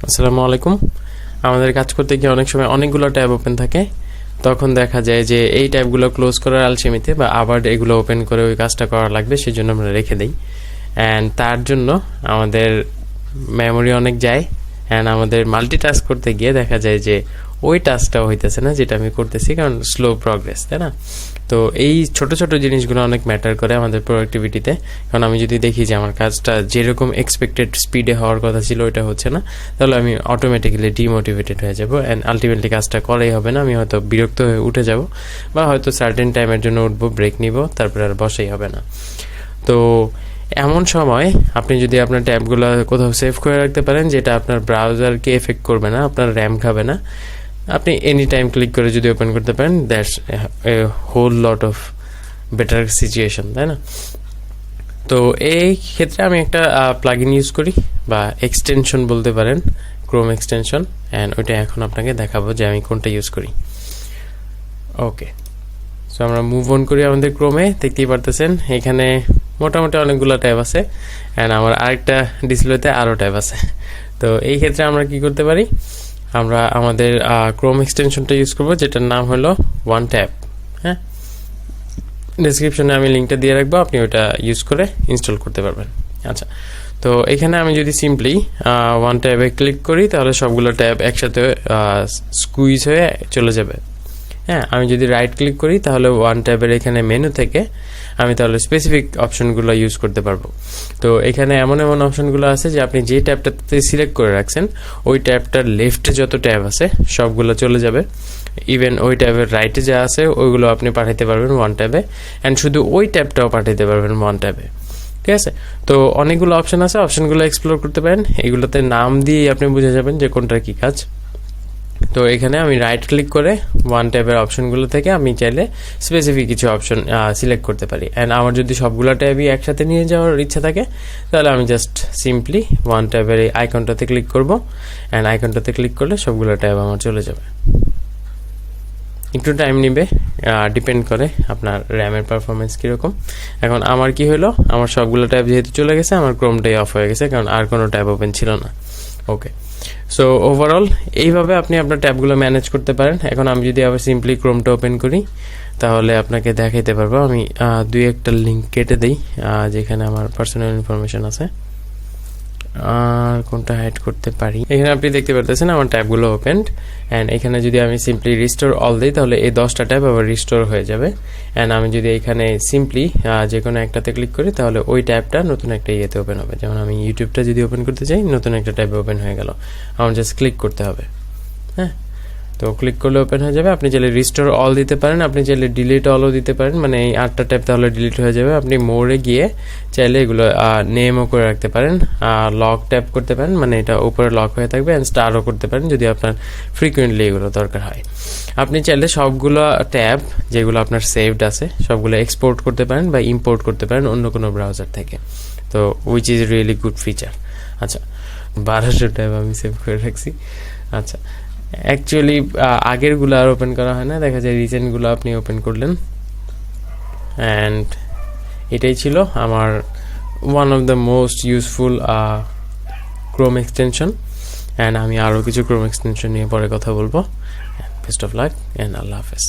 আসসালামু আলাইকুম। আমাদের কাজ করতে গিয়ে অনেক সময় অনেকগুলো ট্যাব ওপেন থাকে, তখন দেখা যায় যে এই ট্যাবগুলো ক্লোজ করার আলসেমিতে বা আবার এগুলো ওপেন করে ওই কাজটা করা লাগবে, সেই জন্য আমরা রেখে দিই। অ্যান্ড তার জন্য আমাদের মেমোরি অনেক যায়, অ্যান্ড আমাদের মাল্টিটাস্ক করতে গিয়ে দেখা যায় যে ওই টাস্কটাও হইতেছে না যেটা আমি করতেছি, কারণ স্লো প্রগ্রেস, তাই না? তো এই ছোট ছোট জিনিসগুলো অনেক ম্যাটার করে আমাদের প্রোডাক্টিভিটিতে। কারণ আমি যদি দেখি যে আমার কাজটা যেরকম এক্সপেক্টেড স্পিডে হওয়ার কথা ছিল ওইটা হচ্ছে না, তাহলে আমি অটোমেটিক্যালি ডিমোটিভেটেড হয়ে যাব, অ্যান্ড আলটিমেটলি কাজটা করাই হবে না। আমি হয়তো বিরক্ত হয়ে উঠে যাব, বা হয়তো সার্টেন টাইমের জন্য উঠবো, ব্রেক নিব, তারপরে আর বসাই হবে না। তো এমন সময় আপনি যদি আপনার ট্যাবগুলো কোথাও সেভ করে রাখতে পারেন যেটা আপনার ব্রাউজারকে এফেক্ট করবে না, আপনার র্যাম খাবে না, আপনি এনি টাইম ক্লিক করে যদি ওপেন করতে পারেন, that's a whole lot of better situation, তাই না? তো এই ক্ষেত্রে আমি একটা প্লাগইন ইউজ করি, বা এক্সটেনশন বলতে পারেন, ক্রোম এক্সটেনশন, অ্যান্ড ওইটা এখন আপনাকে দেখাবো যে আমি কোনটা ইউজ করি। ওকে, সো আমরা মুভ অন করি আমাদের ক্রোমে। দেখতেই পারতেছেন এখানে মোটামুটি অনেকগুলো ট্যাব আছে, অ্যান্ড আমার আরেকটা ডিসপ্লেতে আরও ট্যাব আছে। তো এই ক্ষেত্রে আমরা কি করতে পারি, আমরা আমাদের ক্রোম এক্সটেনশনটা ইউজ করবো, যেটার নাম হলো OneTab। হ্যাঁ, ডেসক্রিপশনে আমি লিঙ্কটা দিয়ে রাখবো, আপনি ওটা ইউজ করে ইনস্টল করতে পারবেন। আচ্ছা, তো এখানে আমি যদি সিম্পলি OneTab-এ ক্লিক করি, তাহলে সবগুলো ট্যাব একসাথে স্কুইজ হয়ে চলে যাবে। হ্যাঁ, আমি যদি রাইট ক্লিক করি, তাহলে OneTab-এর এখানে মেনু থেকে আমি তাহলে স্পেসিফিক অপশনগুলো ইউজ করতে পারবো। তো এখানে এমন এমন অপশনগুলো আছে যে আপনি যে ট্যাবটাতে সিলেক্ট করে রাখছেন ওই ট্যাবটার লেফটে যত ট্যাব আছে সবগুলো চলে যাবে। ইভেন ওই ট্যাবের রাইটে যা আছে ওইগুলো আপনি পাঠাতে পারবেন OneTab-এ, অ্যান্ড শুধু ওই ট্যাবটাও পাঠাতে পারবেন OneTab-এ। ঠিক আছে, তো অনেকগুলো অপশন আছে, অপশনগুলো এক্সপ্লোর করতে পারেন। এগুলোতে নাম দিয়ে আপনি বুঝে যাবেন যে কোনটার কী কাজ। তো এখানে আমি রাইট ক্লিক করে OneTab-এর অপশনগুলো থেকে আমি চাইলে স্পেসিফিক কিছু অপশন সিলেক্ট করতে পারি, অ্যান্ড আমার যদি সবগুলো ট্যাবই একসাথে নিয়ে যাওয়ার ইচ্ছা থাকে, তাহলে আমি জাস্ট সিম্পলি OneTab-এর এই আইকনটাতে ক্লিক করব, অ্যান্ড আইকনটাতে ক্লিক করলে সবগুলো ট্যাব আমার চলে যাবে। একটু টাইম নেবে, ডিপেন্ড করে আপনার র্যামের পারফরমেন্স কীরকম। এখন আমার কি হলো, আমার সবগুলো ট্যাব যেহেতু চলে গেছে, আমার ক্রোমটাই অফ হয়ে গেছে, কারণ আর কোনো ট্যাব ওপেন ছিল না। ওকে, সো ওভারঅল এইভাবে আপনি আপনার ট্যাবগুলো ম্যানেজ করতে পারেন। এখন আমি যদি আবার সিম্পলি ক্রোমটা ওপেন করি, তাহলে আপনাকে দেখাইতে পারবো। আমি দুই একটা লিঙ্ক কেটে দিই যেখানে আমার পার্সোনাল ইনফরমেশন আছে, আর কোনটা হাইড করতে পারি। এখানে আপনি দেখতে পারতেছেন আমার ট্যাবগুলো ওপেন্ড, অ্যান্ড এখানে যদি আমি সিম্পলি রিস্টোর অল দিই, তাহলে এই 10টা ট্যাব আবার রিস্টোর হয়ে যাবে। অ্যান্ড আমি যদি এখানে সিম্পলি যে কোনো একটাতে ক্লিক করি, তাহলে ওই ট্যাবটা নতুন একটা ইয়েতে ওপেন হবে। যেমন আমি ইউটিউবটা যদি ওপেন করতে চাই, নতুন একটা ট্যাবে ওপেন হয়ে গেল, আমার জাস্ট ক্লিক করতে হবে। হ্যাঁ, তো ক্লিক করলে ওপেন হয়ে যাবে। আপনি চাইলে রিস্টোর অল দিতে পারেন, আপনি চাইলে ডিলিট অলও দিতে পারেন, মানে এই 8টা ট্যাব তাহলে ডিলিট হয়ে যাবে। আপনি মোড়ে গিয়ে চাইলে এগুলো নেমও করে রাখতে পারেন, লক ট্যাব করতে পারেন, মানে এটা উপরে লক হয়ে থাকবে, অ্যান্ড স্টারও করতে পারেন যদি আপনার ফ্রিকুয়েন্টলি এগুলো দরকার হয়। আপনি চাইলে সবগুলো ট্যাব যেগুলো আপনার সেভড আছে সবগুলো এক্সপোর্ট করতে পারেন বা ইম্পোর্ট করতে পারেন অন্য কোনো ব্রাউজার থেকে। তো which is really good feature. আচ্ছা, 1200 ট্যাব আমি সেভ করে রাখছি। আচ্ছা, অ্যাকচুয়ালি আগেরগুলো আর ওপেন করা হয় না, দেখা যায় রিসেন্টগুলো আপনি ওপেন করলেন। অ্যান্ড এটাই ছিল আমার one of the most useful Chrome extension, and আমি আরও কিছু ক্রোম এক্সটেনশন নিয়ে পরে কথা বলবো। বেস্ট অফ লাক অ্যান্ড আল্লাহ হাফেজ।